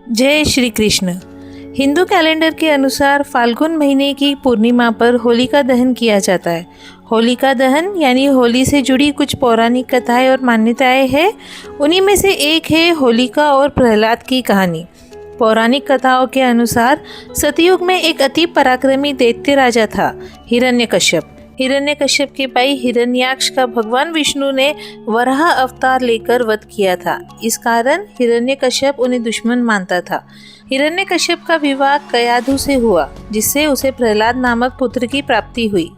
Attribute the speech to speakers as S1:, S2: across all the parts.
S1: जय श्री कृष्ण। हिंदू कैलेंडर के अनुसार फाल्गुन महीने की पूर्णिमा पर होलिका दहन किया जाता है। होलिका दहन यानी होली से जुड़ी कुछ पौराणिक कथाएं और मान्यताएं हैं। उन्हीं में से एक है होलिका और प्रहलाद की कहानी। पौराणिक कथाओं के अनुसार सतयुग में एक अति पराक्रमी दैत्य राजा था, हिरण्यकश्यप। हिरण्यकश्यप के भाई हिरण्याक्ष का भगवान विष्णु ने वराह अवतार लेकर वध किया था। इस कारण हिरण्यकश्यप उन्हें दुश्मन मानता था। हिरण्यकश्यप का विवाह कयाधु से हुआ, जिससे उसे प्रहलाद नामक पुत्र की प्राप्ति हुई।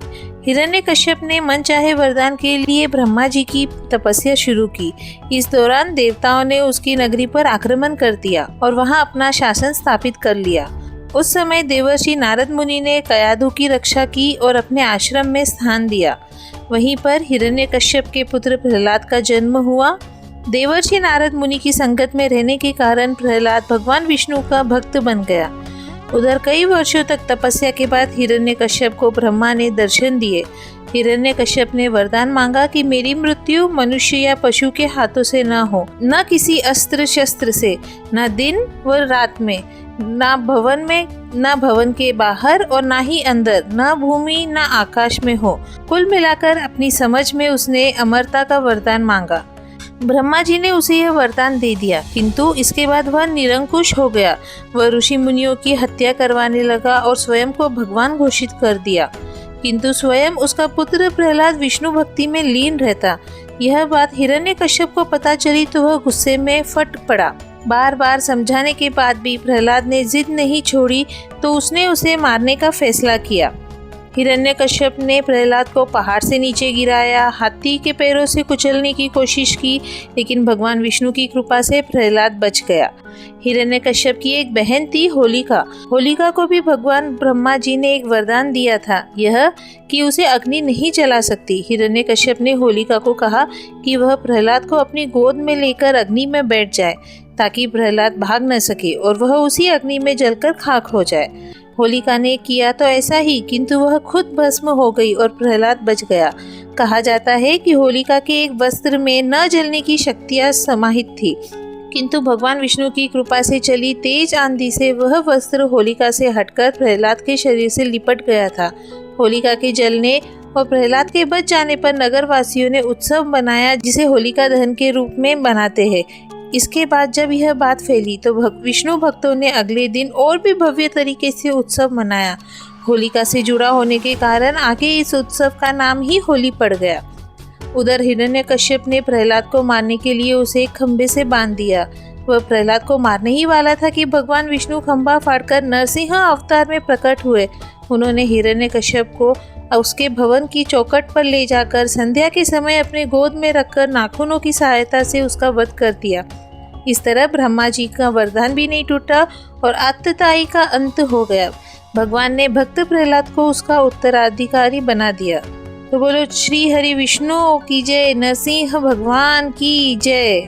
S1: हिरण्यकश्यप ने मनचाहे वरदान के लिए ब्रह्मा जी की तपस्या शुरू की। इस दौरान देवताओं ने उसकी नगरी पर आक्रमण कर दिया और वहां अपना शासन स्थापित कर लिया। उस समय देवर्षि नारद मुनि ने कयाधु की रक्षा की और अपने आश्रम में स्थान दिया। वहीं पर हिरण्यकश्यप के पुत्र प्रहलाद का जन्म हुआ। देवर्षि नारद मुनि की संगत में रहने के कारण प्रहलाद भगवान विष्णु का भक्त बन गया। उधर कई वर्षों तक तपस्या के बाद हिरण्यकश्यप को ब्रह्मा ने दर्शन दिए। हिरण्यकश्यप ने वरदान मांगा कि मेरी मृत्यु मनुष्य या पशु के हाथों से न हो, न किसी अस्त्र शस्त्र से, न दिन व रात में, न भवन में, न भवन के बाहर और न ही अंदर, न भूमि न आकाश में हो। कुल मिलाकर अपनी समझ में उसने अमरता का वरदान मांगा। ब्रह्मा जी ने उसे यह वरदान दे दिया, किंतु इसके बाद वह निरंकुश हो गया। वह ऋषि मुनियों की हत्या करवाने लगा और स्वयं को भगवान घोषित कर दिया, किंतु स्वयं उसका पुत्र प्रहलाद विष्णु भक्ति में लीन रहता। यह बात हिरण्यकश्यप को पता चली तो वह गुस्से में फट पड़ा। बार बार समझाने के बाद भी प्रहलाद ने जिद नहीं छोड़ी तो उसने उसे मारने का फैसला किया। हिरण्यकश्यप ने प्रहलाद को पहाड़ से नीचे गिराया, हाथी के पैरों से कुचलने की कोशिश की, लेकिन भगवान विष्णु की कृपा से प्रहलाद बच गया। हिरण्यकश्यप की एक बहन थी होलिका। होलिका को भी भगवान ब्रह्मा जी ने एक वरदान दिया था, यह कि उसे अग्नि नहीं जला सकती। हिरण्यकश्यप ने होलिका को कहा कि वह प्रहलाद को अपनी गोद में लेकर अग्नि में बैठ जाए, ताकि प्रहलाद भाग न सके और वह उसी अग्नि में जलकर खाक हो जाए। होलिका ने किया तो ऐसा ही, किंतु वह खुद भस्म हो गई और प्रहलाद बच गया। कहा जाता है कि होलिका के एक वस्त्र में न जलने की शक्तियाँ समाहित थी, किंतु भगवान विष्णु की कृपा से चली तेज आंधी से वह वस्त्र होलिका से हटकर प्रहलाद के शरीर से लिपट गया था। होलिका के जलने और प्रहलाद के बच जाने पर नगरवासियों ने उत्सव मनाया, जिसे होलिका दहन के रूप में मनाते हैं। इसके बाद जब यह बात फैली तो विष्णु भक्तों ने अगले दिन और भी भव्य तरीके से उत्सव मनाया। होलिका से जुड़ा होने के कारण आगे इस उत्सव का नाम ही होली पड़ गया। उधर हिरण्यकश्यप ने प्रहलाद को मारने के लिए उसे एक खंभे से बांध दिया। वह प्रहलाद को मारने ही वाला था कि भगवान विष्णु खंभा फाड़कर नरसिंह अवतार में प्रकट हुए। उन्होंने हिरण्यकश्यप को उसके भवन की चौखट पर ले जाकर संध्या के समय अपने गोद में रखकर नाखूनों की सहायता से उसका वध कर दिया। इस तरह ब्रह्मा जी का वरदान भी नहीं टूटा और आतताई का अंत हो गया। भगवान ने भक्त प्रहलाद को उसका उत्तराधिकारी बना दिया। तो बोलो श्री हरि विष्णु की जय, नरसिंह भगवान की जय।